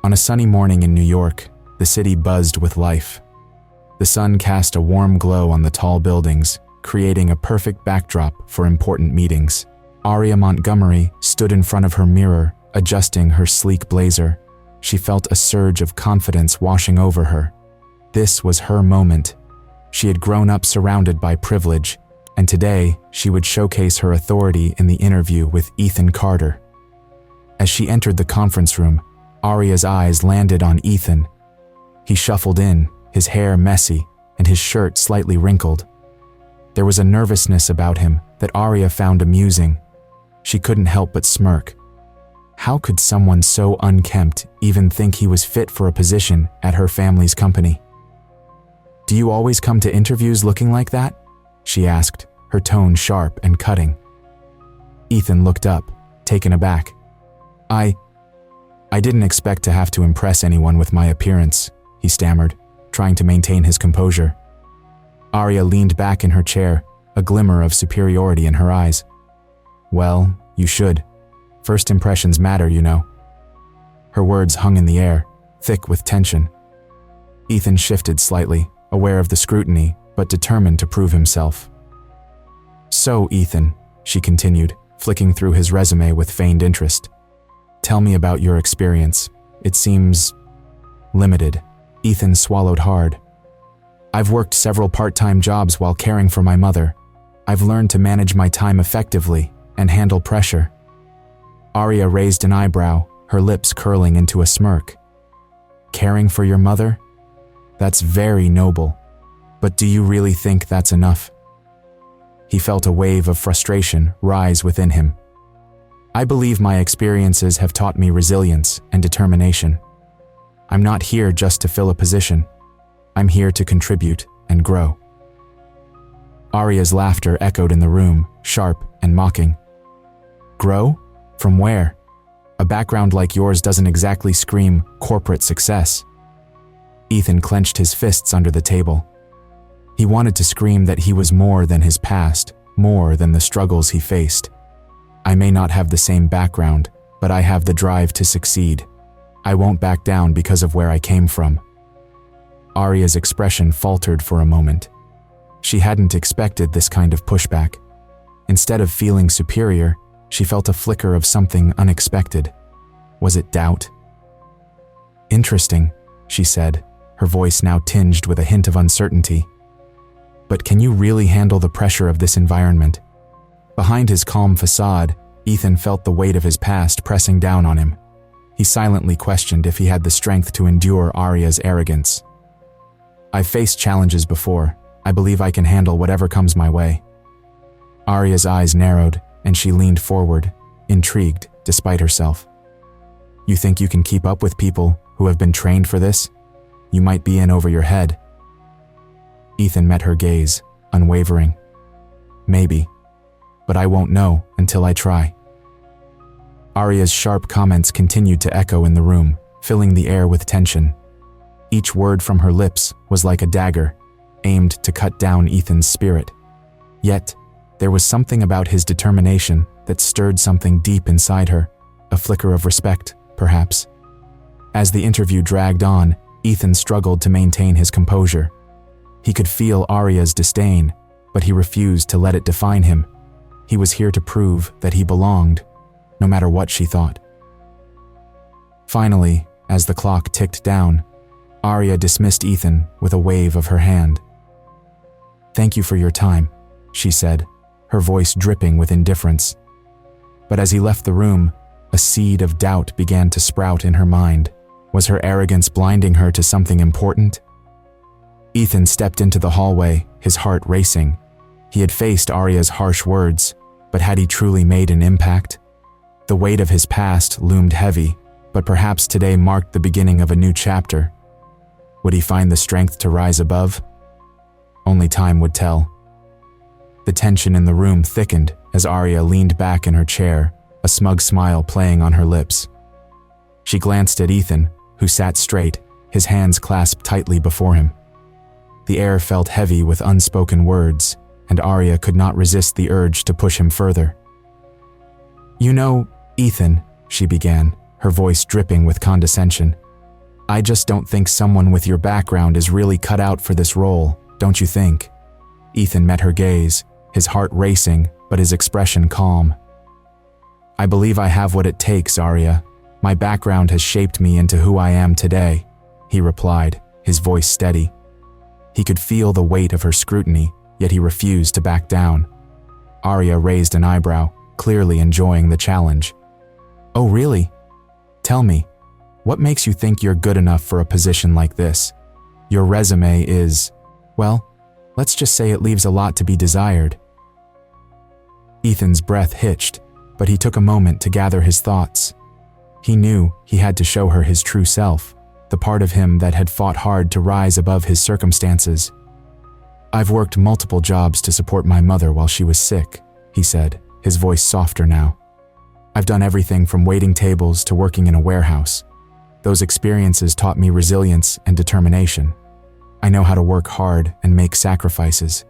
On a sunny morning in New York, the city buzzed with life. The sun cast a warm glow on the tall buildings, creating a perfect backdrop for important meetings. Aria Montgomery stood in front of her mirror, adjusting her sleek blazer. She felt a surge of confidence washing over her. This was her moment. She had grown up surrounded by privilege, and today she would showcase her authority in the interview with Ethan Carter. As she entered the conference room, Aria's eyes landed on Ethan. He shuffled in, his hair messy and his shirt slightly wrinkled. There was a nervousness about him that Aria found amusing. She couldn't help but smirk. How could someone so unkempt even think he was fit for a position at her family's company? "Do you always come to interviews looking like that?" she asked, her tone sharp and cutting. Ethan looked up, taken aback. I didn't expect to have to impress anyone with my appearance," he stammered, trying to maintain his composure. Aria leaned back in her chair, a glimmer of superiority in her eyes. "Well, you should. First impressions matter, you know." Her words hung in the air, thick with tension. Ethan shifted slightly, aware of the scrutiny, but determined to prove himself. "So, Ethan," she continued, flicking through his resume with feigned interest. "Tell me about your experience. It seems limited." Ethan swallowed hard. "I've worked several part-time jobs while caring for my mother. I've learned to manage my time effectively and handle pressure." Aria raised an eyebrow, her lips curling into a smirk. "Caring for your mother? That's very noble. But do you really think that's enough?" He felt a wave of frustration rise within him. "I believe my experiences have taught me resilience and determination. I'm not here just to fill a position. I'm here to contribute and grow." Aria's laughter echoed in the room, sharp and mocking. "Grow? From where? A background like yours doesn't exactly scream corporate success." Ethan clenched his fists under the table. He wanted to scream that he was more than his past, more than the struggles he faced. "I may not have the same background, but I have the drive to succeed. I won't back down because of where I came from." Aria's expression faltered for a moment. She hadn't expected this kind of pushback. Instead of feeling superior, she felt a flicker of something unexpected. Was it doubt? "Interesting," she said, her voice now tinged with a hint of uncertainty. "But can you really handle the pressure of this environment?" Behind his calm facade, Ethan felt the weight of his past pressing down on him. He silently questioned if he had the strength to endure Aria's arrogance. "I've faced challenges before. I believe I can handle whatever comes my way." Aria's eyes narrowed, and she leaned forward, intrigued despite herself. "You think you can keep up with people who have been trained for this? You might be in over your head." Ethan met her gaze, unwavering. "Maybe. But I won't know until I try." Aria's sharp comments continued to echo in the room, filling the air with tension. Each word from her lips was like a dagger, aimed to cut down Ethan's spirit. Yet, there was something about his determination that stirred something deep inside her, a flicker of respect, perhaps. As the interview dragged on, Ethan struggled to maintain his composure. He could feel Aria's disdain, but he refused to let it define him. He was here to prove that he belonged, no matter what she thought. Finally, as the clock ticked down, Aria dismissed Ethan with a wave of her hand. "Thank you for your time," she said, her voice dripping with indifference. But as he left the room, a seed of doubt began to sprout in her mind. Was her arrogance blinding her to something important? Ethan stepped into the hallway, his heart racing. He had faced Aria's harsh words, but had he truly made an impact? The weight of his past loomed heavy, but perhaps today marked the beginning of a new chapter. Would he find the strength to rise above? Only time would tell. The tension in the room thickened as Aria leaned back in her chair, a smug smile playing on her lips. She glanced at Ethan, who sat straight, his hands clasped tightly before him. The air felt heavy with unspoken words, and Aria could not resist the urge to push him further. "You know, Ethan," she began, her voice dripping with condescension, I just don't think someone with your background is really cut out for this role, don't you think? Ethan met her gaze, his heart racing, but his expression calm. I believe I have what it takes, Arya. My background has shaped me into who I am today, he replied, his voice steady. He could feel the weight of her scrutiny, yet he refused to back down. Arya raised an eyebrow, clearly enjoying the challenge. Oh, really? Tell me, what makes you think you're good enough for a position like this? Your resume is, well, let's just say it leaves a lot to be desired. Ethan's breath hitched, but he took a moment to gather his thoughts. He knew he had to show her his true self, the part of him that had fought hard to rise above his circumstances. I've worked multiple jobs to support my mother while she was sick, he said, his voice softer now. I've done everything from waiting tables to working in a warehouse. Those experiences taught me resilience and determination. I know how to work hard and make sacrifices.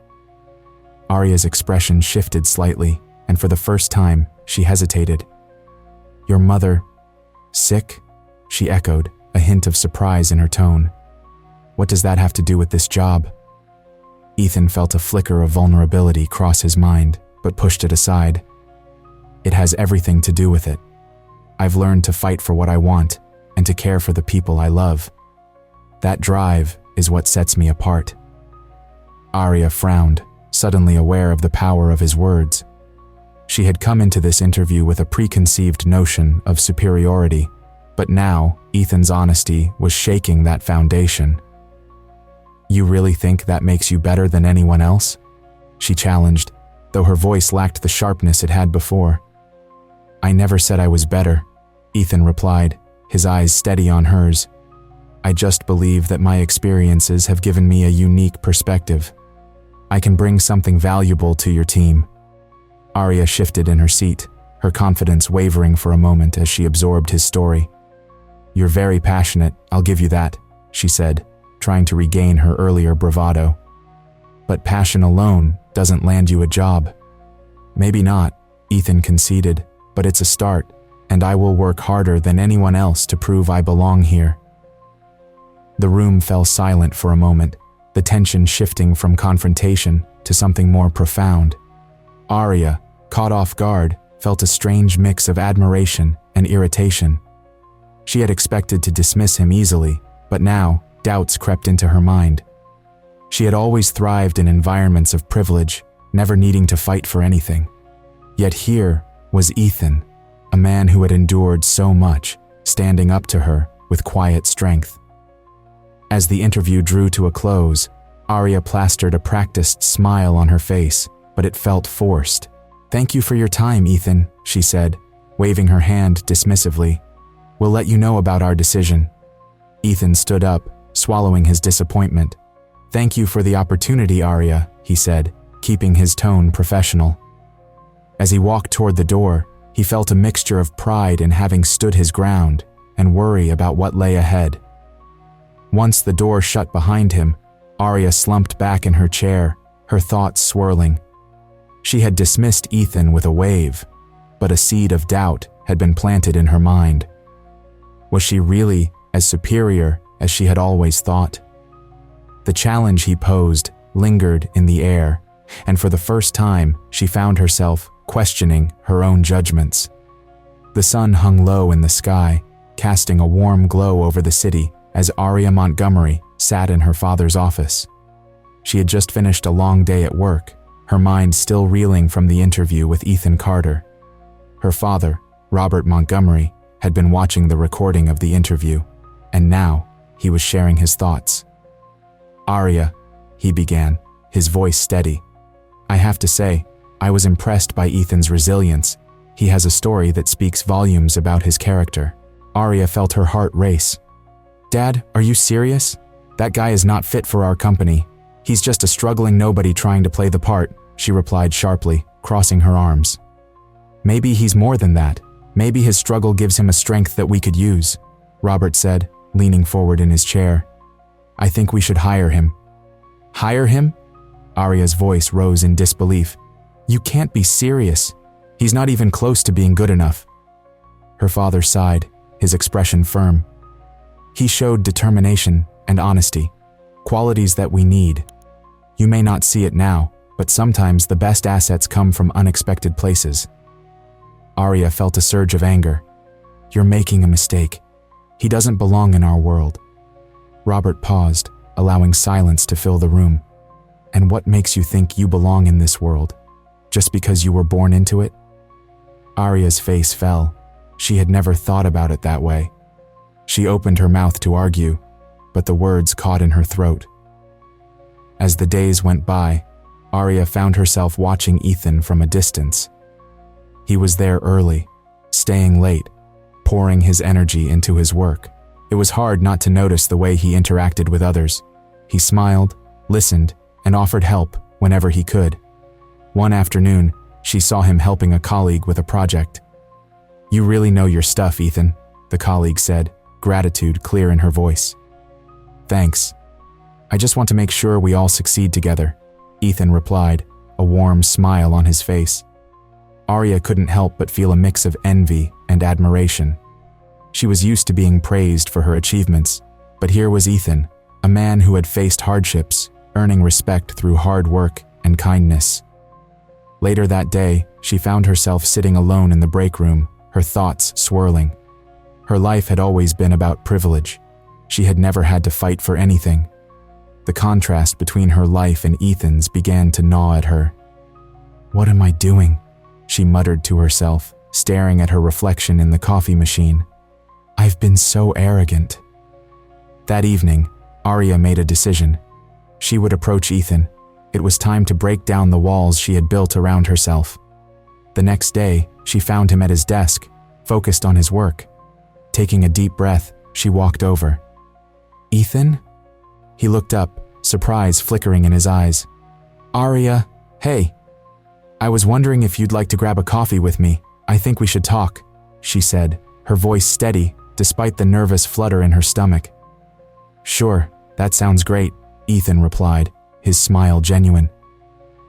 Arya's expression shifted slightly, and for the first time, she hesitated. Your mother, sick? She echoed, a hint of surprise in her tone. What does that have to do with this job? Ethan felt a flicker of vulnerability cross his mind, but pushed it aside. It has everything to do with it. I've learned to fight for what I want and to care for the people I love. That drive is what sets me apart. Arya frowned, suddenly aware of the power of his words. She had come into this interview with a preconceived notion of superiority, but now Ethan's honesty was shaking that foundation. You really think that makes you better than anyone else? She challenged, though her voice lacked the sharpness it had before. I never said I was better, Ethan replied, his eyes steady on hers. I just believe that my experiences have given me a unique perspective. I can bring something valuable to your team. Arya shifted in her seat, her confidence wavering for a moment as she absorbed his story. You're very passionate, I'll give you that, she said, trying to regain her earlier bravado. But passion alone doesn't land you a job. Maybe not, Ethan conceded, but it's a start, and I will work harder than anyone else to prove I belong here. The room fell silent for a moment, the tension shifting from confrontation to something more profound. Arya, caught off guard, felt a strange mix of admiration and irritation. She had expected to dismiss him easily, but now doubts crept into her mind. She had always thrived in environments of privilege, never needing to fight for anything. Yet here was Ethan, a man who had endured so much, standing up to her with quiet strength. As the interview drew to a close, Arya plastered a practiced smile on her face, but it felt forced. Thank you for your time, Ethan, she said, waving her hand dismissively. We'll let you know about our decision. Ethan stood up, swallowing his disappointment. Thank you for the opportunity, Arya, he said, keeping his tone professional. As he walked toward the door, he felt a mixture of pride in having stood his ground and worry about what lay ahead. Once the door shut behind him, Arya slumped back in her chair, her thoughts swirling. She had dismissed Ethan with a wave, but a seed of doubt had been planted in her mind. Was she really as superior as she had always thought? The challenge he posed lingered in the air, and for the first time, she found herself questioning her own judgments. The sun hung low in the sky, casting a warm glow over the city as Arya Montgomery sat in her father's office. She had just finished a long day at work, her mind still reeling from the interview with Ethan Carter. Her father, Robert Montgomery, had been watching the recording of the interview, and now he was sharing his thoughts. Arya, he began, his voice steady. I have to say, I was impressed by Ethan's resilience. He has a story that speaks volumes about his character. Arya felt her heart race. Dad, are you serious? That guy is not fit for our company. He's just a struggling nobody trying to play the part, she replied sharply, crossing her arms. Maybe he's more than that. Maybe his struggle gives him a strength that we could use, Robert said, leaning forward in his chair. I think we should hire him. Hire him? Arya's voice rose in disbelief. You can't be serious. He's not even close to being good enough. Her father sighed, his expression firm. He showed determination and honesty, qualities that we need. You may not see it now, but sometimes the best assets come from unexpected places. Arya felt a surge of anger. You're making a mistake. He doesn't belong in our world. Robert paused, allowing silence to fill the room. And what makes you think you belong in this world? Just because you were born into it? Arya's face fell. She had never thought about it that way. She opened her mouth to argue, but the words caught in her throat. As the days went by, Arya found herself watching Ethan from a distance. He was there early, staying late, pouring his energy into his work. It was hard not to notice the way he interacted with others. He smiled, listened, and offered help whenever he could. One afternoon, she saw him helping a colleague with a project. You really know your stuff, Ethan, the colleague said, gratitude clear in her voice. Thanks. I just want to make sure we all succeed together, Ethan replied, a warm smile on his face. Arya couldn't help but feel a mix of envy and admiration. She was used to being praised for her achievements, but here was Ethan, a man who had faced hardships, earning respect through hard work and kindness. Later that day, she found herself sitting alone in the break room, her thoughts swirling. Her life had always been about privilege. She had never had to fight for anything. The contrast between her life and Ethan's began to gnaw at her. What am I doing? She muttered to herself, staring at her reflection in the coffee machine. I've been so arrogant. That evening, Arya made a decision. She would approach Ethan. It was time to break down the walls she had built around herself. The next day, she found him at his desk, focused on his work. Taking a deep breath, she walked over. Ethan? He looked up, surprise flickering in his eyes. Arya, hey. I was wondering if you'd like to grab a coffee with me. I think we should talk, she said, her voice steady, despite the nervous flutter in her stomach. Sure, that sounds great, Ethan replied, his smile genuine.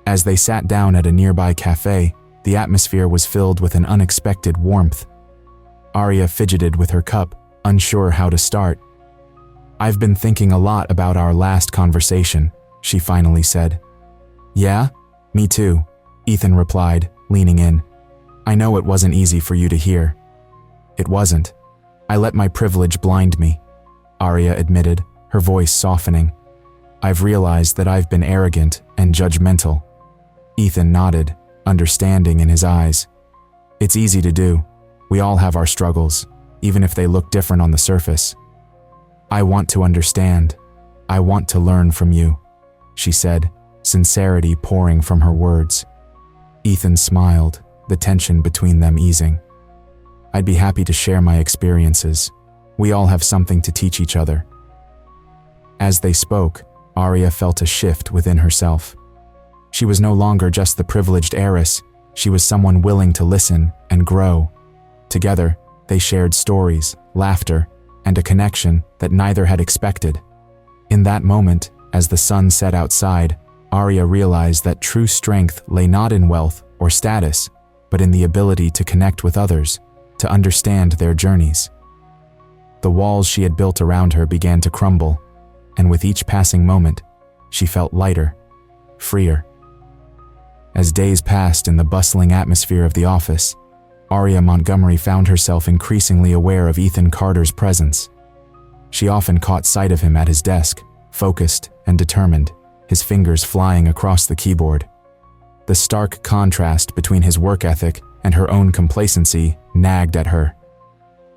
As they sat down at a nearby cafe, the atmosphere was filled with an unexpected warmth. Arya fidgeted with her cup, unsure how to start. I've been thinking a lot about our last conversation, she finally said. Yeah? Me too, Ethan replied, leaning in. I know it wasn't easy for you to hear. It wasn't. I let my privilege blind me, Arya admitted, her voice softening. I've realized that I've been arrogant and judgmental. Ethan nodded, understanding in his eyes. It's easy to do. We all have our struggles, even if they look different on the surface. I want to understand. I want to learn from you, she said, sincerity pouring from her words. Ethan smiled, the tension between them easing. I'd be happy to share my experiences. We all have something to teach each other. As they spoke, Arya felt a shift within herself. She was no longer just the privileged heiress, she was someone willing to listen and grow. Together, they shared stories, laughter, and a connection that neither had expected. In that moment, as the sun set outside, Arya realized that true strength lay not in wealth or status, but in the ability to connect with others, to understand their journeys. The walls she had built around her began to crumble, and with each passing moment, she felt lighter, freer. As days passed in the bustling atmosphere of the office, Arya Montgomery found herself increasingly aware of Ethan Carter's presence. She often caught sight of him at his desk, focused and determined, his fingers flying across the keyboard. The stark contrast between his work ethic and her own complacency nagged at her.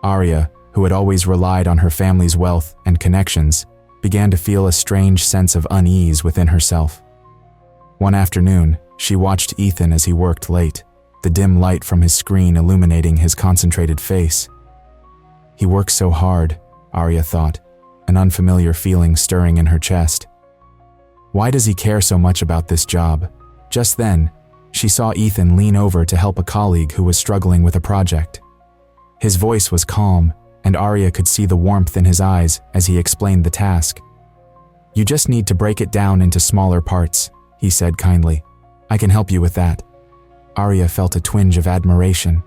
Arya, who had always relied on her family's wealth and connections, began to feel a strange sense of unease within herself. One afternoon, she watched Ethan as he worked late, the dim light from his screen illuminating his concentrated face. He works so hard, Arya thought, an unfamiliar feeling stirring in her chest. Why does he care so much about this job? Just then, she saw Ethan lean over to help a colleague who was struggling with a project. His voice was calm, and Arya could see the warmth in his eyes as he explained the task. You just need to break it down into smaller parts, he said kindly. I can help you with that. Arya felt a twinge of admiration.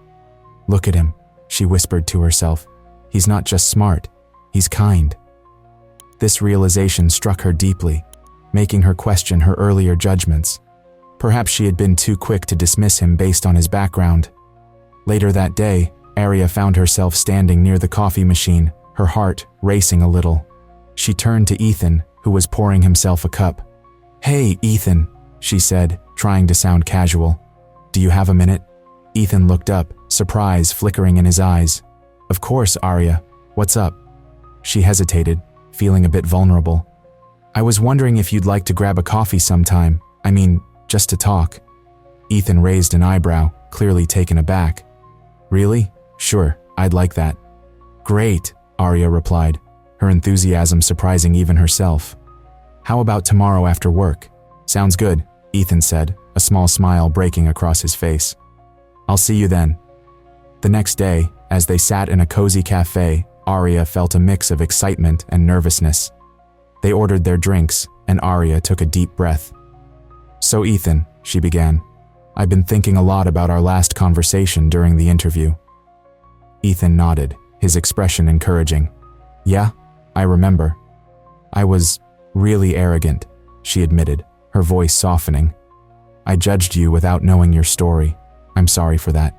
Look at him, she whispered to herself. He's not just smart, He's kind. This realization struck her deeply, making her question her earlier judgments. Perhaps she had been too quick to dismiss him based on his background. Later that day, Aria found herself standing near the coffee machine, her heart racing a little. She turned to Ethan, who was pouring himself a cup. "Hey, Ethan," she said, trying to sound casual. "Do you have a minute?" Ethan looked up, surprise flickering in his eyes. "Of course, Aria. What's up?" She hesitated, feeling a bit vulnerable. "I was wondering if you'd like to grab a coffee sometime. I mean, just to talk." Ethan raised an eyebrow, clearly taken aback. "Really? Sure, I'd like that." "Great," Aria replied, her enthusiasm surprising even herself. "How about tomorrow after work?" "Sounds good," Ethan said, a small smile breaking across his face. "I'll see you then." The next day, as they sat in a cozy cafe, Aria felt a mix of excitement and nervousness. They ordered their drinks, and Aria took a deep breath. "So Ethan," she began, "I've been thinking a lot about our last conversation during the interview." Ethan nodded, his expression encouraging. "Yeah, I remember. I was really arrogant," she admitted, her voice softening. "I judged you without knowing your story. I'm sorry for that."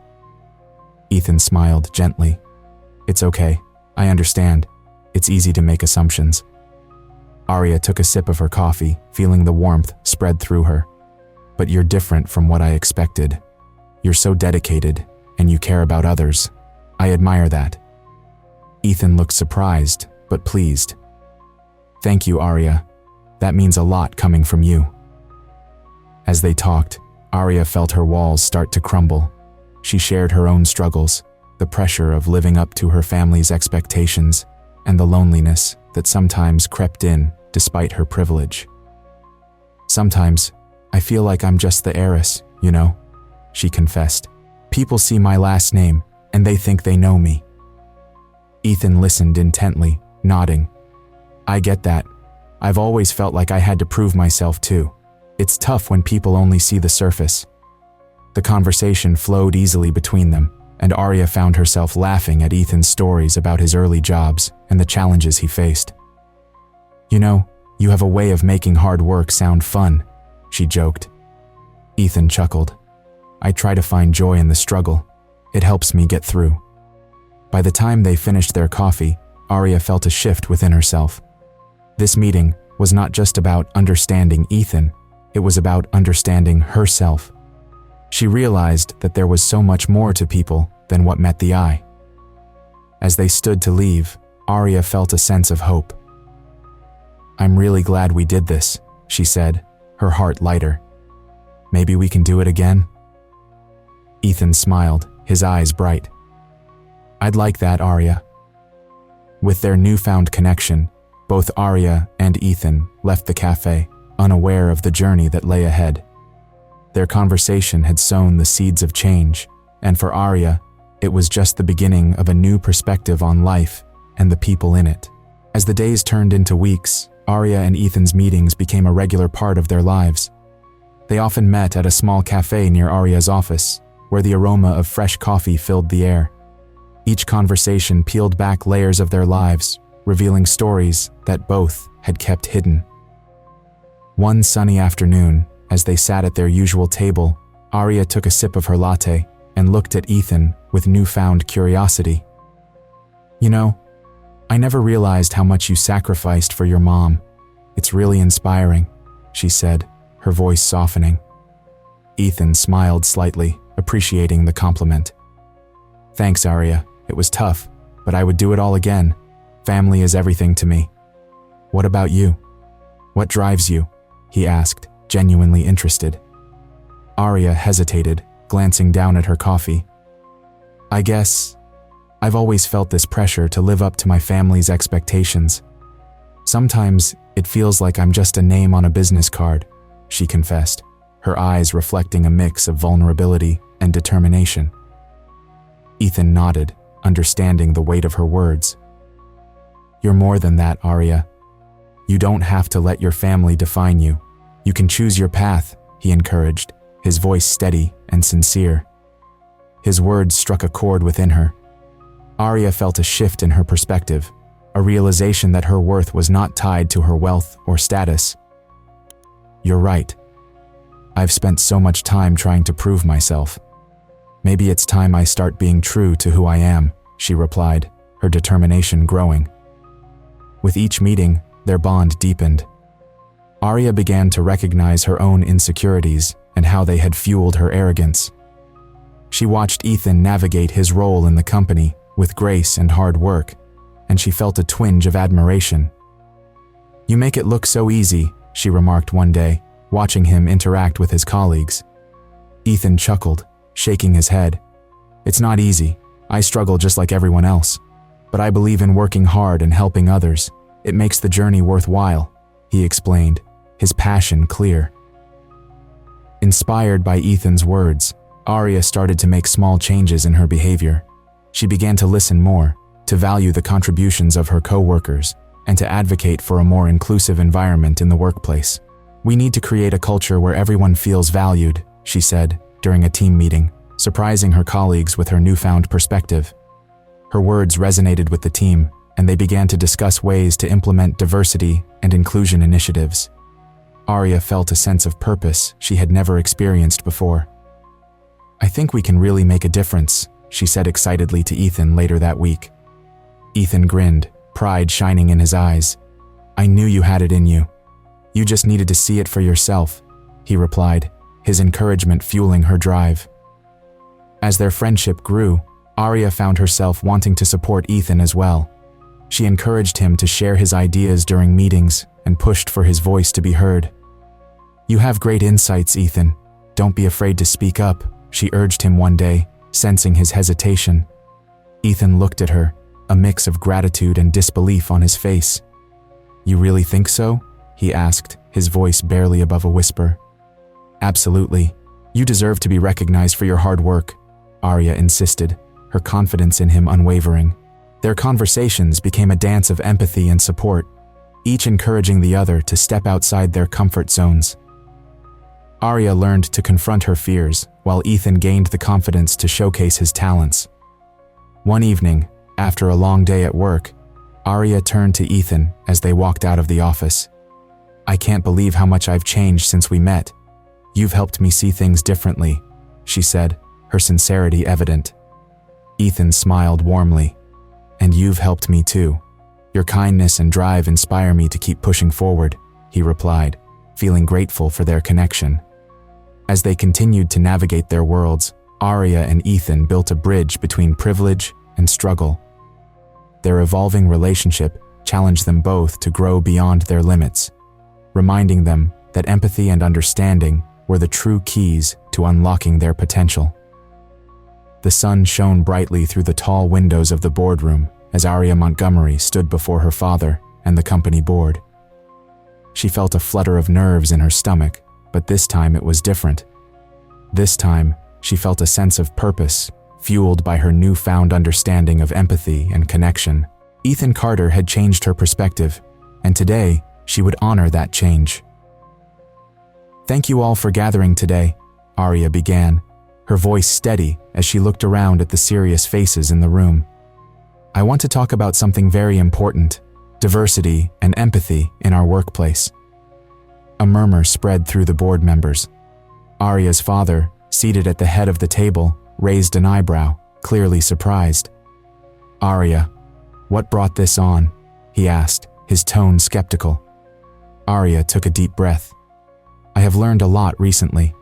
Ethan smiled gently. "It's okay. I understand. It's easy to make assumptions." Aria took a sip of her coffee, feeling the warmth spread through her. "But you're different from what I expected. You're so dedicated, and you care about others. I admire that." Ethan looked surprised, but pleased. "Thank you, Aria. That means a lot coming from you." As they talked, Aria felt her walls start to crumble. She shared her own struggles, the pressure of living up to her family's expectations, and the loneliness that sometimes crept in despite her privilege. "Sometimes, I feel like I'm just the heiress, you know," she confessed. "People see my last name, and they think they know me." Ethan listened intently, nodding. "I get that. I've always felt like I had to prove myself too. It's tough when people only see the surface." The conversation flowed easily between them, and Aria found herself laughing at Ethan's stories about his early jobs and the challenges he faced. "You know, you have a way of making hard work sound fun," she joked. Ethan chuckled. "I try to find joy in the struggle. It helps me get through." By the time they finished their coffee, Aria felt a shift within herself. This meeting was not just about understanding Ethan, it was about understanding herself. She realized that there was so much more to people than what met the eye. As they stood to leave, Aria felt a sense of hope. "I'm really glad we did this," she said, her heart lighter. "Maybe we can do it again?" Ethan smiled, his eyes bright. "I'd like that, Aria." With their newfound connection, both Aria and Ethan left the cafe, unaware of the journey that lay ahead. Their conversation had sown the seeds of change, and for Aria, it was just the beginning of a new perspective on life and the people in it. As the days turned into weeks, Aria and Ethan's meetings became a regular part of their lives. They often met at a small cafe near Aria's office, where the aroma of fresh coffee filled the air. Each conversation peeled back layers of their lives, revealing stories that both had kept hidden. One sunny afternoon, as they sat at their usual table, Aria took a sip of her latte and looked at Ethan with newfound curiosity. "You know, I never realized how much you sacrificed for your mom. It's really inspiring," she said, her voice softening. Ethan smiled slightly, appreciating the compliment. "Thanks, Aria. It was tough, but I would do it all again. Family is everything to me." "What about you? What drives you?" he asked, genuinely interested. Aria hesitated, glancing down at her coffee. "I guess I've always felt this pressure to live up to my family's expectations. Sometimes it feels like I'm just a name on a business card," she confessed, her eyes reflecting a mix of vulnerability and determination. Ethan nodded, understanding the weight of her words. "You're more than that, Aria. You don't have to let your family define you. You can choose your path," he encouraged, his voice steady and sincere. His words struck a chord within her. Aria felt a shift in her perspective, a realization that her worth was not tied to her wealth or status. "You're right. I've spent so much time trying to prove myself. Maybe it's time I start being true to who I am," she replied, her determination growing. With each meeting, their bond deepened. Arya began to recognize her own insecurities and how they had fueled her arrogance. She watched Ethan navigate his role in the company with grace and hard work, and she felt a twinge of admiration. "You make it look so easy," she remarked one day, watching him interact with his colleagues. Ethan chuckled, shaking his head. "It's not easy. I struggle just like everyone else. But I believe in working hard and helping others. It makes the journey worthwhile," he explained, his passion clear. Inspired by Ethan's words, Arya started to make small changes in her behavior. She began to listen more, to value the contributions of her co-workers, and to advocate for a more inclusive environment in the workplace. "We need to create a culture where everyone feels valued," she said during a team meeting, surprising her colleagues with her newfound perspective. Her words resonated with the team, and they began to discuss ways to implement diversity and inclusion initiatives. Arya felt a sense of purpose she had never experienced before. "I think we can really make a difference," she said excitedly to Ethan later that week. Ethan grinned, pride shining in his eyes. "I knew you had it in you. You just needed to see it for yourself," he replied, his encouragement fueling her drive. As their friendship grew, Arya found herself wanting to support Ethan as well. She encouraged him to share his ideas during meetings and pushed for his voice to be heard. "You have great insights, Ethan. Don't be afraid to speak up," she urged him one day, sensing his hesitation. Ethan looked at her, a mix of gratitude and disbelief on his face. "You really think so?" he asked, his voice barely above a whisper. "Absolutely. You deserve to be recognized for your hard work," Arya insisted, her confidence in him unwavering. Their conversations became a dance of empathy and support, each encouraging the other to step outside their comfort zones. Arya learned to confront her fears, while Ethan gained the confidence to showcase his talents. One evening, after a long day at work, Arya turned to Ethan as they walked out of the office. "I can't believe how much I've changed since we met. You've helped me see things differently," she said, her sincerity evident. Ethan smiled warmly. "And you've helped me too. Your kindness and drive inspire me to keep pushing forward," he replied, feeling grateful for their connection. As they continued to navigate their worlds, Arya and Ethan built a bridge between privilege and struggle. Their evolving relationship challenged them both to grow beyond their limits, reminding them that empathy and understanding were the true keys to unlocking their potential. The sun shone brightly through the tall windows of the boardroom as Arya Montgomery stood before her father and the company board. She felt a flutter of nerves in her stomach, but this time it was different. This time, she felt a sense of purpose, fueled by her newfound understanding of empathy and connection. Ethan Carter had changed her perspective, and today, she would honor that change. "Thank you all for gathering today," Arya began, her voice steady as she looked around at the serious faces in the room. "I want to talk about something very important: diversity and empathy in our workplace." A murmur spread through the board members. Arya's father, seated at the head of the table, raised an eyebrow, clearly surprised. "Arya, what brought this on?" he asked, his tone skeptical. Arya took a deep breath. "I have learned a lot recently.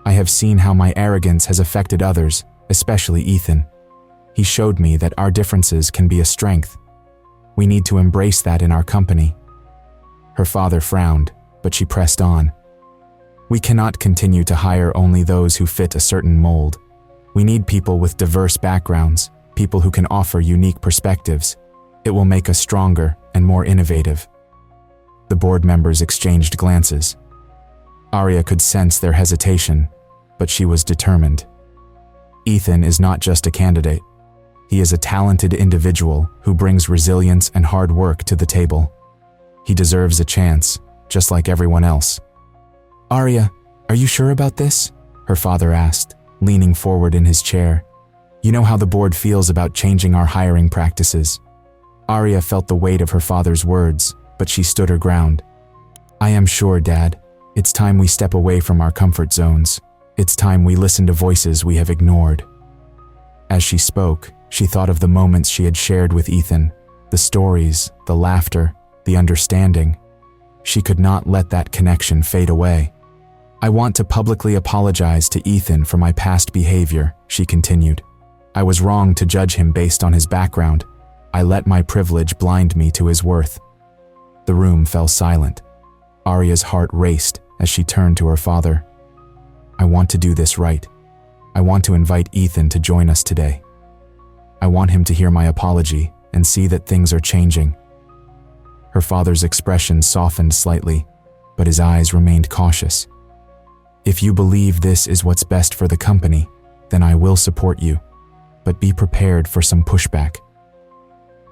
I have seen how my arrogance has affected others, especially Ethan. He showed me that our differences can be a strength. We need to embrace that in our company." Her father frowned, but she pressed on. "We cannot continue to hire only those who fit a certain mold. We need people with diverse backgrounds, people who can offer unique perspectives. It will make us stronger and more innovative." The board members exchanged glances. Arya could sense their hesitation, but she was determined. Ethan is not just a candidate. He is a talented individual who brings resilience and hard work to the table. He deserves a chance, just like everyone else. "Arya, are you sure about this?" her father asked, leaning forward in his chair. "You know how the board feels about changing our hiring practices." Arya felt the weight of her father's words, but she stood her ground. I am sure, Dad. It's time we step away from our comfort zones. It's time we listen to voices we have ignored. As she spoke, she thought of the moments she had shared with Ethan, the stories, the laughter, the understanding. She could not let that connection fade away. I want to publicly apologize to Ethan for my past behavior, she continued. I was wrong to judge him based on his background. I let my privilege blind me to his worth. The room fell silent. Arya's heart raced as she turned to her father. I want to do this right. I want to invite Ethan to join us today. I want him to hear my apology and see that things are changing. Her father's expression softened slightly, but his eyes remained cautious. If you believe this is what's best for the company, then I will support you, but be prepared for some pushback.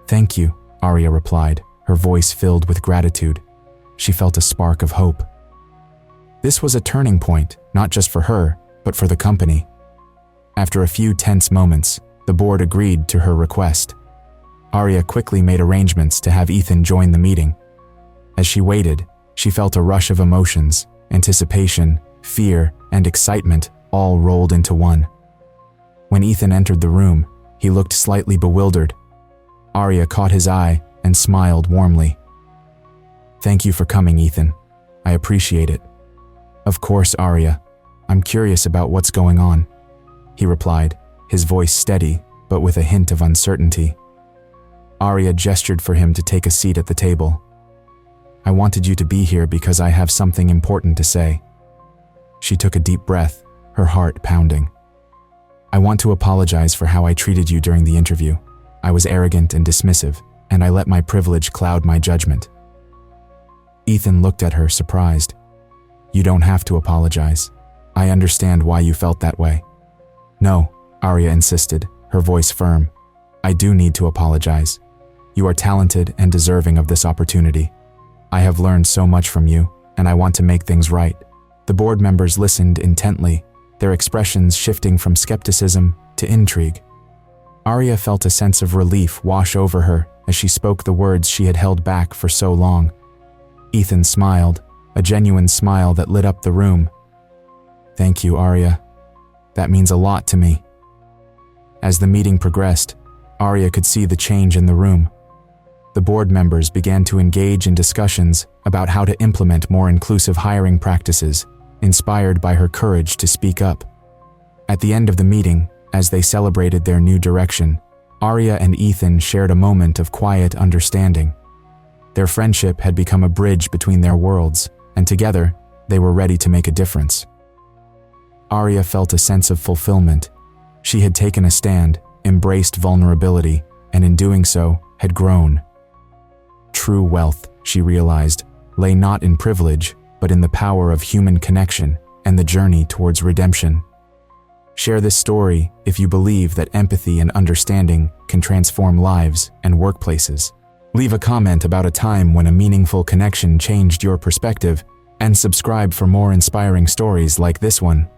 Thank you, Arya replied, her voice filled with gratitude. She felt a spark of hope. This was a turning point, not just for her, but for the company. After a few tense moments, the board agreed to her request. Arya quickly made arrangements to have Ethan join the meeting. As she waited, she felt a rush of emotions, anticipation, fear, and excitement all rolled into one. When Ethan entered the room, he looked slightly bewildered. Arya caught his eye and smiled warmly. Thank you for coming, Ethan. I appreciate it. Of course, Arya. I'm curious about what's going on, he replied, his voice steady, but with a hint of uncertainty. Arya gestured for him to take a seat at the table. I wanted you to be here because I have something important to say. She took a deep breath, her heart pounding. I want to apologize for how I treated you during the interview. I was arrogant and dismissive, and I let my privilege cloud my judgment. Ethan looked at her, surprised. You don't have to apologize. I understand why you felt that way. No, Arya insisted, her voice firm. I do need to apologize. You are talented and deserving of this opportunity. I have learned so much from you, and I want to make things right. The board members listened intently, their expressions shifting from skepticism to intrigue. Arya felt a sense of relief wash over her as she spoke the words she had held back for so long. Ethan smiled, a genuine smile that lit up the room. Thank you, Arya. That means a lot to me. As the meeting progressed, Arya could see the change in the room. The board members began to engage in discussions about how to implement more inclusive hiring practices, inspired by her courage to speak up. At the end of the meeting, as they celebrated their new direction, Arya and Ethan shared a moment of quiet understanding. Their friendship had become a bridge between their worlds, and together, they were ready to make a difference. Arya felt a sense of fulfillment. She had taken a stand, embraced vulnerability, and in doing so, had grown. True wealth, she realized, lay not in privilege, but in the power of human connection and the journey towards redemption. Share this story if you believe that empathy and understanding can transform lives and workplaces. Leave a comment about a time when a meaningful connection changed your perspective, and subscribe for more inspiring stories like this one.